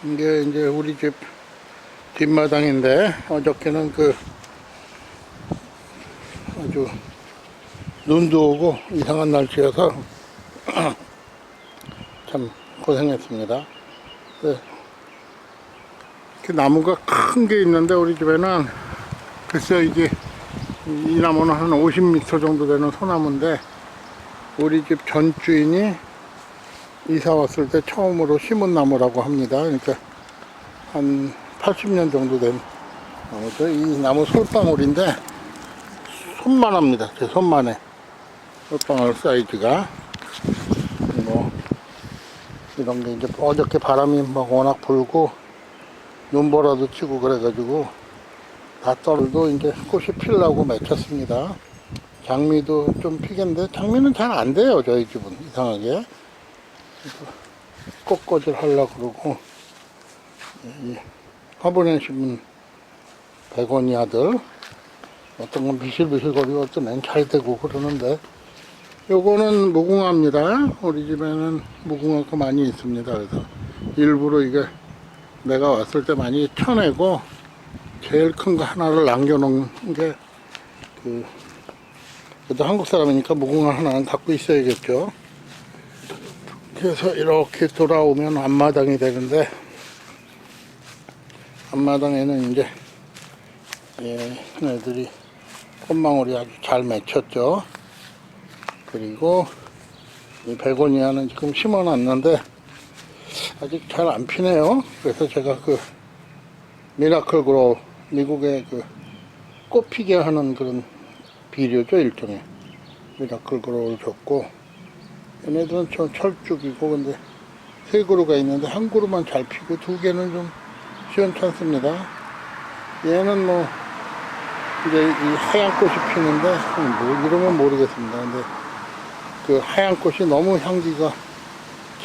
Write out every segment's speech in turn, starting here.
이게 이제 우리 집 뒷마당인데, 어저께는 아주 눈도 오고 이상한 날씨여서 참 고생했습니다. 네. 이렇게 나무가 큰 게 있는데, 우리 집에는 글쎄 이게 이 나무는 한 50m 정도 되는 소나무인데, 우리 집 전 주인이 이사 왔을 때 처음으로 심은 나무라고 합니다. 그러니까 한 80년 정도 된 나무죠. 이 나무 솔방울인데 손만합니다. 제 손만해. 솔방울 사이즈가. 뭐 이런 게 이제 어저께 바람이 막 워낙 불고 눈보라도 치고 그래가지고 다 떨어도 이제 꽃이 피려고 맺혔습니다. 장미도 좀 피겠는데 장미는 잘 안 돼요. 저희 집은 이상하게. 꽃꽂이를 하려고 그러고, 이 화분에 심은 베고니아들 어떤 건 비실비실거리고 어떤 애는 잘 되고 그러는데, 요거는 무궁화입니다. 우리 집에는 무궁화가 많이 있습니다. 그래서 일부러 이게 내가 왔을 때 많이 쳐내고 제일 큰 거 하나를 남겨놓은 게, 그래도 한국 사람이니까 무궁화 하나는 갖고 있어야겠죠. 그래서 이렇게 돌아오면 앞마당이 되는데, 앞마당에는 이제 얘네들이 꽃망울이 아주 잘 맺혔죠. 그리고 이 베고니아는 지금 심어놨는데 아직 잘 안 피네요. 그래서 제가 미라클 그로우, 미국의 꽃 피게 하는 그런 비료죠, 일종의. 미라클 그로우를 줬고, 얘네들은 철쭉이고, 근데 세 그루가 있는데 한 그루만 잘 피고 두 개는 좀 시원찮습니다. 얘는 뭐 이제 이 하얀 꽃이 피는데 뭐 이러면 모르겠습니다. 근데 그 하얀 꽃이 너무 향기가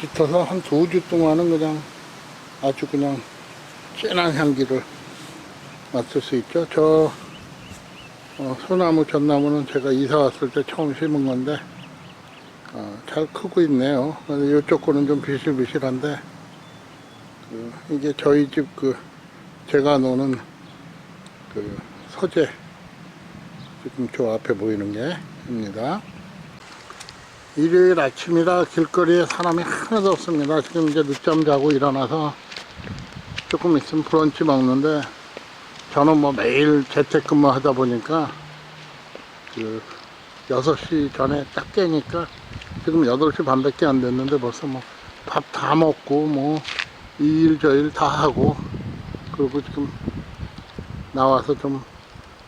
짙어서 한 2주 동안은 그냥 아주 그냥 진한 향기를 맡을 수 있죠. 저 소나무 전나무는 제가 이사 왔을 때 처음 심은 건데 잘 크고 있네요. 이쪽 거는 좀 비실비실한데, 이게 저희 집 제가 노는 서재, 지금 저 앞에 보이는 게 입니다. 일요일 아침이라 길거리에 사람이 하나도 없습니다. 지금 이제 늦잠 자고 일어나서 조금 있으면 브런치 먹는데, 저는 뭐 매일 재택근무 하다 보니까 6시 전에 딱 깨니까 지금 8시 반밖에 안 됐는데 벌써 뭐 밥 다 먹고 뭐 이 일 저 일 다 하고, 그리고 지금 나와서 좀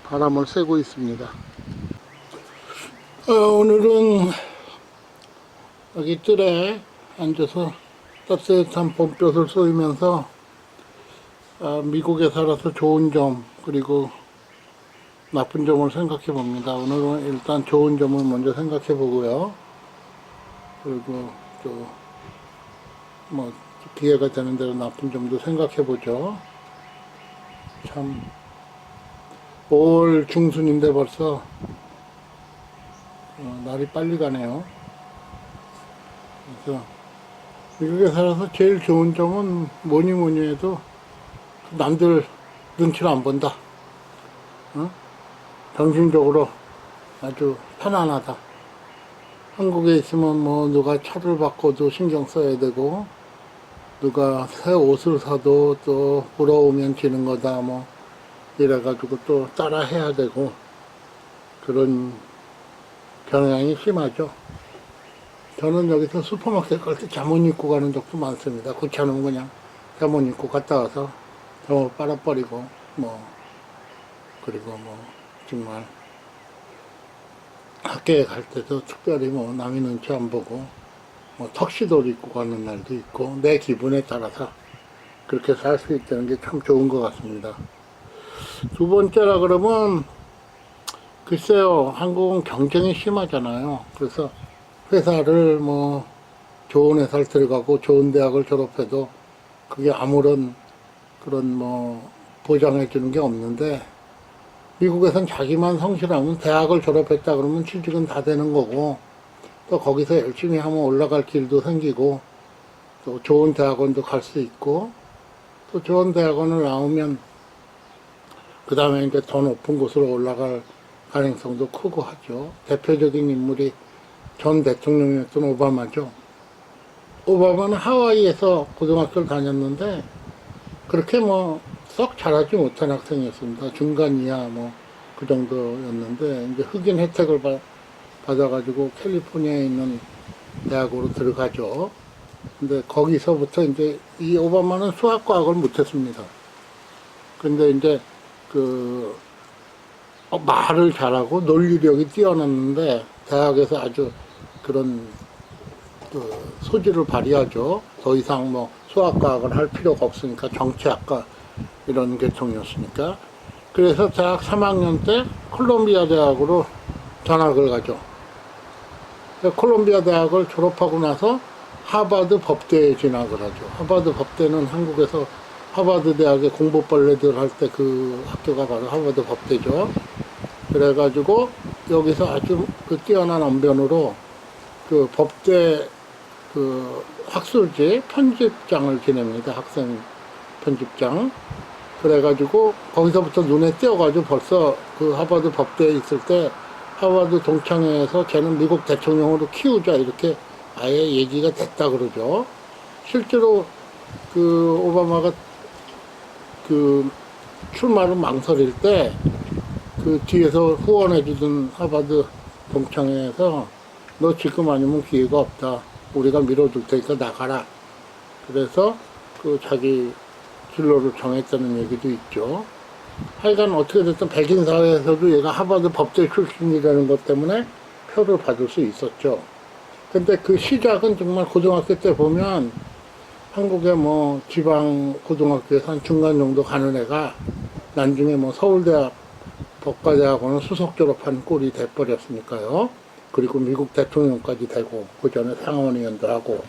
바람을 쐬고 있습니다. 오늘은 여기 뜰에 앉아서 따뜻한 봄볕을 쏘면서 미국에 살아서 좋은 점 그리고 나쁜 점을 생각해 봅니다. 오늘은 일단 좋은 점을 먼저 생각해 보고요. 그리고 또 뭐 기회가 되는 대로 나쁜 점도 생각해 보죠. 참 5월 중순인데 벌써 날이 빨리 가네요. 그래서 미국에 살아서 제일 좋은 점은 뭐니 해도 남들 눈치를 안 본다. 정신적으로 아주 편안하다. 한국에 있으면 뭐 누가 차를 바꿔도 신경 써야 되고, 누가 새 옷을 사도 또 부러우면 지는 거다 뭐 이래가지고 또 따라 해야 되고, 그런 경향이 심하죠. 저는 여기서 슈퍼마켓 갈 때 잠옷 입고 가는 적도 많습니다. 귀찮으면 그냥 잠옷 입고 갔다 와서 잠옷 빨아버리고, 뭐 그리고 뭐 정말 학교에 갈 때도 특별히 뭐 남의 눈치 안 보고 뭐 턱시도를 입고 가는 날도 있고, 내 기분에 따라서 그렇게 살 수 있다는 게 참 좋은 것 같습니다. 두 번째라 그러면 글쎄요, 한국은 경쟁이 심하잖아요. 그래서 회사를 뭐 좋은 회사를 들어가고 좋은 대학을 졸업해도 그게 아무런 그런 뭐 보장해 주는 게 없는데, 미국에선 자기만 성실하면 대학을 졸업했다 그러면 취직은 다 되는 거고, 또 거기서 열심히 하면 올라갈 길도 생기고, 또 좋은 대학원도 갈 수 있고, 또 좋은 대학원을 나오면 그 다음에 이제 더 높은 곳으로 올라갈 가능성도 크고 하죠. 대표적인 인물이 전 대통령이었던 오바마죠. 오바마는 하와이에서 고등학교를 다녔는데 그렇게 뭐 썩 잘하지 못한 학생이었습니다. 중간 이하 뭐 그 정도였는데 이제 흑인 혜택을 받아가지고 캘리포니아에 있는 대학으로 들어가죠. 근데 거기서부터 이제 이 오바마는 수학과학을 못했습니다. 근데 이제 그 말을 잘하고 논리력이 뛰어났는데 대학에서 아주 그런 그 소질을 발휘하죠. 더 이상 뭐 수학과학을 할 필요가 없으니까 정치학과 이런 계통이었으니까. 그래서 대학 3학년 때 콜롬비아 대학으로 전학을 가죠. 콜롬비아 대학을 졸업하고 나서 하버드 법대에 진학을 하죠. 하버드 법대는 한국에서 하버드 대학의 공부벌레들 할 때 그 학교가 바로 하버드 법대죠. 그래가지고 여기서 아주 그 뛰어난 언변으로 그 법대 그 학술지 편집장을 지냅니다. 학생 편집장. 그래가지고 거기서부터 눈에 띄어가지고 벌써 그 하버드 법대에 있을 때 하버드 동창회에서 걔는 미국 대통령으로 키우자 이렇게 아예 얘기가 됐다 그러죠. 실제로 그 오바마가 그 출마를 망설일 때 그 뒤에서 후원해주던 하버드 동창회에서 너 지금 아니면 기회가 없다. 우리가 밀어줄 테니까 나가라. 그래서 그 자기 진로를 정했다는 얘기도 있죠. 하여간 어떻게 됐든 백인 사회에서도 얘가 하버드 법대 출신이라는 것 때문에 표를 받을 수 있었죠. 근데 그 시작은 정말 고등학교 때 보면 한국의 뭐 지방 고등학교에서 한 중간 정도 가는 애가 나중에 뭐 서울대학 법과대학원을 수석 졸업한 꼴이 돼버렸으니까요. 그리고 미국 대통령까지 되고 그 전에 상원의원도 하고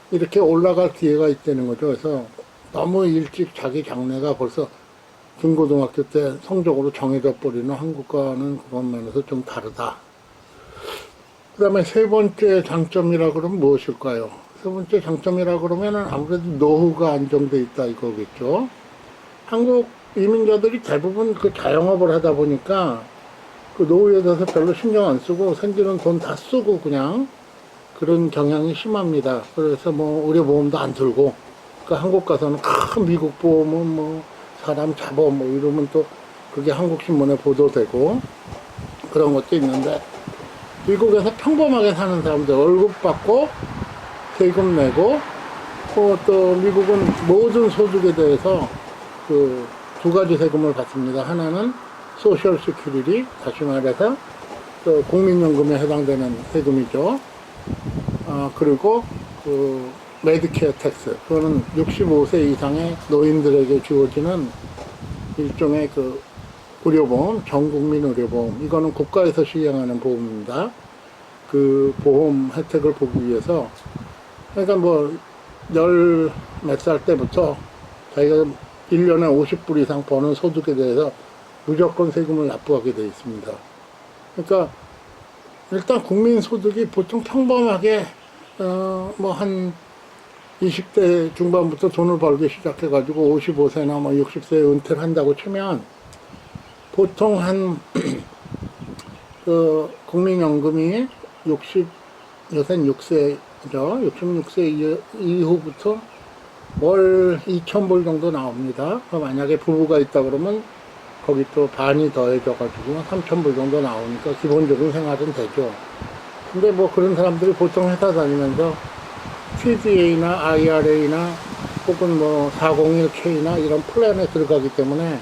이렇게 올라갈 기회가 있다는 거죠. 그래서 너무 일찍 자기 장래가 벌써 중고등학교 때 성적으로 정해져 버리는 한국과는 그런 면에서 좀 다르다. 그 다음에 세 번째 장점이라 그러면 무엇일까요? 세 번째 장점이라 그러면은 아무래도 노후가 안정돼 있다 이거겠죠. 한국 이민자들이 대부분 그 자영업을 하다 보니까 그 노후에 대해서 별로 신경 안 쓰고 생기는 돈 다 쓰고 그냥 그런 경향이 심합니다. 그래서 뭐 의료보험도 안 들고 그러니까 한국 가서는 큰 미국 보험은 뭐 사람 잡어 뭐 이러면 또 그게 한국 신문에 보도되고 그런 것도 있는데 미국에서 평범하게 사는 사람들 월급 받고 세금 내고 또 미국은 모든 소득에 대해서 그 두 가지 세금을 받습니다. 하나는 소셜 시큐리티, 다시 말해서 그 국민연금에 해당되는 세금이죠. 그리고 그 메디케어 텍스, 그거는 65세 이상의 노인들에게 주어지는 일종의 그 의료보험, 전국민 의료보험, 이거는 국가에서 시행하는 보험입니다. 그 보험 혜택을 보기 위해서 그러니까 뭐 열 몇 살 때부터 자기가 1년에 50불 이상 버는 소득에 대해서 무조건 세금을 납부하게 되어 있습니다. 그러니까 일단 국민 소득이 보통 평범하게 뭐 한 20대 중반부터 돈을 벌기 시작해가지고 55세나 뭐 60세에 은퇴를 한다고 치면 보통 한 그 국민연금이 요새는 6세죠. 66세 이후부터 월 2,000불 정도 나옵니다. 만약에 부부가 있다 그러면 거기 또 반이 더해져가지고 3,000불 정도 나오니까 기본적인 생활은 되죠. 근데 뭐 그런 사람들이 보통 회사 다니면서 TDA나 IRA나 혹은 뭐 401K나 이런 플랜에 들어가기 때문에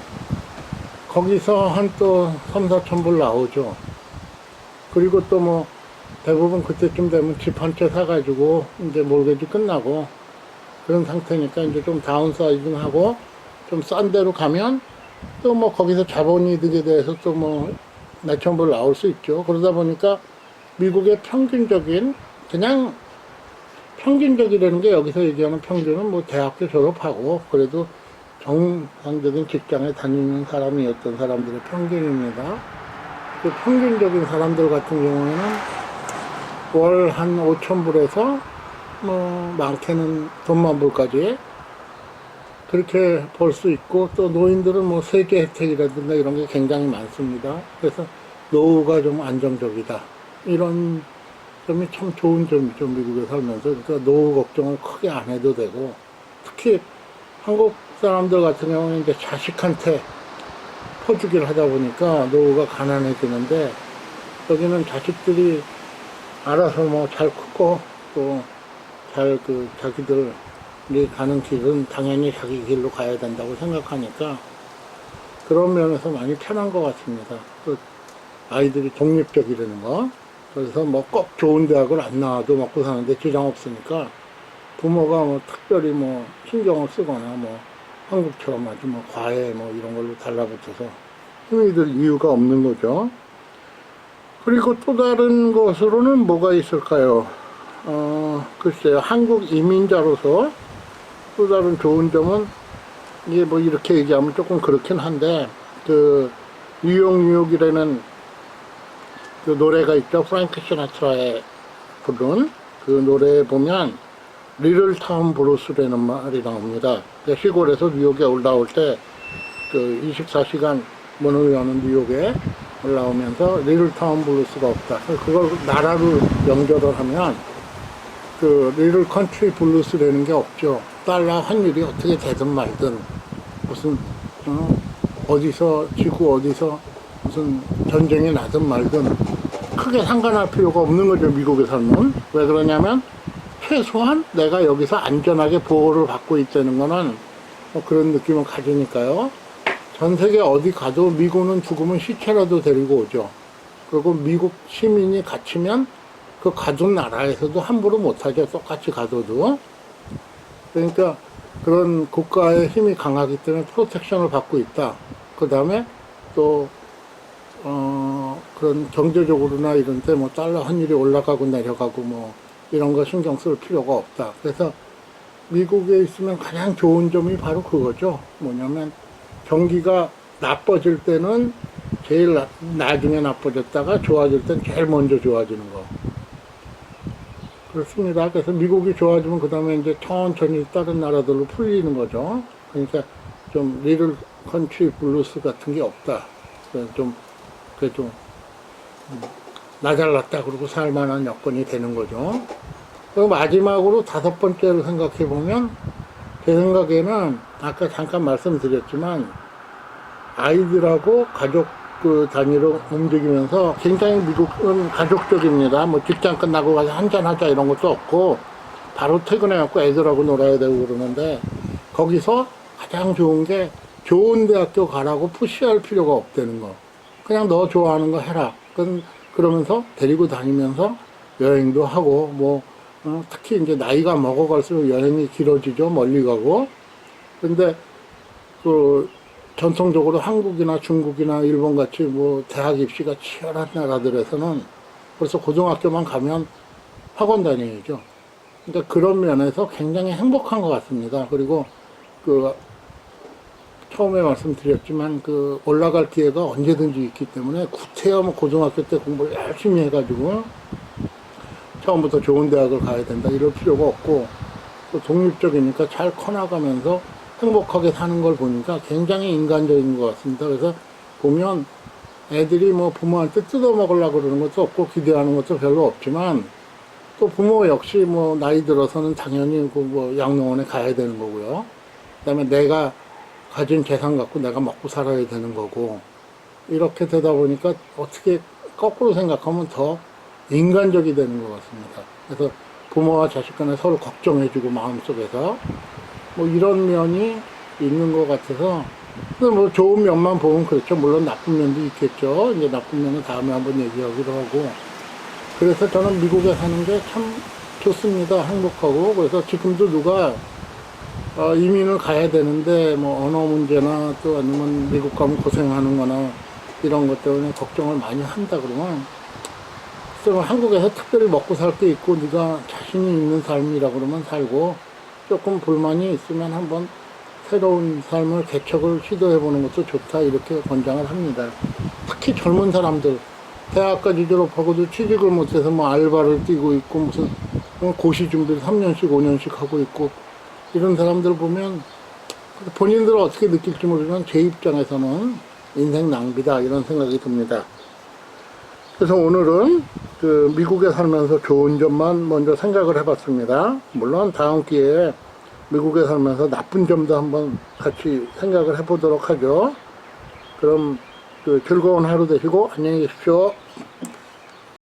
거기서 한 또 3, 4,000불 나오죠. 그리고 또 뭐 대부분 그때쯤 되면 집 한 채 사가지고 이제 몰개지 끝나고 그런 상태니까 이제 좀 다운사이징 하고 좀 싼 데로 가면 또 뭐 거기서 자본이득에 대해서 또 뭐 몇천 불 나올 수 있죠. 그러다 보니까 미국의 평균적인 그냥 평균적이라는 게 여기서 얘기하는 평균은 뭐 대학교 졸업하고 그래도 정상적인 직장에 다니는 사람이었던 사람들의 평균입니다. 그 평균적인 사람들 같은 경우에는 월 한 5,000불에서 뭐 많게는 돈만 불까지 그렇게 벌 수 있고, 또 노인들은 뭐 세제 혜택이라든가 이런 게 굉장히 많습니다. 그래서 노후가 좀 안정적이다. 이런 점이 참 좋은 점이죠, 미국에 살면서. 그러니까 노후 걱정을 크게 안 해도 되고, 특히 한국 사람들 같은 경우는 이제 자식한테 퍼주기를 하다 보니까 노후가 가난해지는데, 여기는 자식들이 알아서 뭐 잘 크고, 또 잘 자기들이 가는 길은 당연히 자기 길로 가야 된다고 생각하니까 그런 면에서 많이 편한 것 같습니다. 또 아이들이 독립적이라는 거. 그래서 뭐 꼭 좋은 대학을 안 나와도 먹고 사는데 지장 없으니까 부모가 뭐 특별히 뭐 신경을 쓰거나 뭐 한국처럼 아주 뭐 과외 뭐 이런 걸로 달라붙어서 힘이 들 이유가 없는 거죠. 그리고 또 다른 것으로는 뭐가 있을까요? 글쎄요. 한국 이민자로서 또 다른 좋은 점은 이게 뭐 이렇게 얘기하면 조금 그렇긴 한데 뉴욕이라는 그 노래가 있죠. 프랭크 시나트라의 부른 그 노래에 보면 리틀타운 브루스라는 말이 나옵니다. 시골에서 뉴욕에 올라올 때 그 24시간 문을 여는 뉴욕에 올라오면서 리틀타운 블루스가 없다. 그걸 나라로 연결을 하면 그 리틀 컨트리 블루스라는 게 없죠. 달러 환율이 어떻게 되든 말든 무슨 어디서 지구 어디서 무슨 전쟁이 나든 말든 크게 상관할 필요가 없는 거죠. 미국에 살면. 왜 그러냐면 최소한 내가 여기서 안전하게 보호를 받고 있다는 거는 뭐 그런 느낌을 가지니까요. 전 세계 어디 가도 미국은 죽으면 시체라도 데리고 오죠. 그리고 미국 시민이 갇히면 그 가둔 나라에서도 함부로 못하죠. 똑같이 가둬도. 그러니까 그런 국가의 힘이 강하기 때문에 프로텍션을 받고 있다. 그 다음에 또 그런 경제적으로나 이런 데 뭐 달러 환율이 올라가고 내려가고 뭐 이런 거 신경 쓸 필요가 없다. 그래서 미국에 있으면 가장 좋은 점이 바로 그거죠. 뭐냐면 경기가 나빠질 때는 제일 나중에 나빠졌다가 좋아질 때는 제일 먼저 좋아지는 거. 그렇습니다. 그래서 미국이 좋아지면 그 다음에 이제 천천히 다른 나라들로 풀리는 거죠. 그러니까 좀 리틀 컨트리 블루스 같은 게 없다. 그게 좀 나 잘났다 그러고 살만한 여건이 되는 거죠. 그리고 마지막으로 다섯 번째를 생각해 보면 제 생각에는 아까 잠깐 말씀드렸지만 아이들하고 가족 그 단위로 움직이면서 굉장히 미국은 가족적입니다. 뭐 직장 끝나고 가서 한잔하자 이런 것도 없고 바로 퇴근해갖고 애들하고 놀아야 되고 그러는데 거기서 가장 좋은 게 좋은 대학교 가라고 푸시할 필요가 없다는 거. 그냥 너 좋아하는 거 해라. 그러면서 데리고 다니면서 여행도 하고 뭐 특히 이제 나이가 먹어갈수록 여행이 길어지죠. 멀리 가고. 근데 그 전통적으로 한국이나 중국이나 일본 같이 뭐 대학 입시가 치열한 나라들에서는 벌써 고등학교만 가면 학원 다녀야죠. 그러니까 그런 면에서 굉장히 행복한 것 같습니다. 그리고 그 처음에 말씀드렸지만 그 올라갈 기회가 언제든지 있기 때문에 구태여 뭐 고등학교 때 공부를 열심히 해가지고 처음부터 좋은 대학을 가야 된다 이럴 필요가 없고 또 독립적이니까 잘 커나가면서 행복하게 사는 걸 보니까 굉장히 인간적인 것 같습니다. 그래서 보면 애들이 뭐 부모한테 뜯어먹으려고 그러는 것도 없고 기대하는 것도 별로 없지만 또 부모 역시 뭐 나이 들어서는 당연히 그 뭐 양로원에 가야 되는 거고요. 그다음에 내가 가진 재산 갖고 내가 먹고 살아야 되는 거고 이렇게 되다 보니까 어떻게 거꾸로 생각하면 더 인간적이 되는 것 같습니다. 그래서 부모와 자식 간에 서로 걱정해주고 마음속에서 뭐 이런 면이 있는 것 같아서 뭐 좋은 면만 보면 그렇죠. 물론 나쁜 면도 있겠죠. 이제 나쁜 면은 다음에 한번 얘기하기로 하고 그래서 저는 미국에 사는 게 참 좋습니다. 행복하고 그래서 지금도 누가 이민을 가야 되는데 뭐 언어 문제나 또 아니면 미국 가면 고생하는 거나 이런 것 때문에 걱정을 많이 한다 그러면 그래서 한국에서 특별히 먹고 살 게 있고 네가 자신이 있는 삶이라 그러면 살고 조금 불만이 있으면 한번 새로운 삶을 개척을 시도해 보는 것도 좋다 이렇게 권장을 합니다. 특히 젊은 사람들 대학까지 졸업하고도 취직을 못해서 뭐 알바를 뛰고 있고 무슨 고시 준비를 3년씩 5년씩 하고 있고 이런 사람들 보면 본인들은 어떻게 느낄지 모르지만 제 입장에서는 인생 낭비다 이런 생각이 듭니다. 그래서 오늘은 그 미국에 살면서 좋은 점만 먼저 생각을 해봤습니다. 물론 다음 기회에 미국에 살면서 나쁜 점도 한번 같이 생각을 해보도록 하죠. 그럼 그 즐거운 하루 되시고 안녕히 계십시오.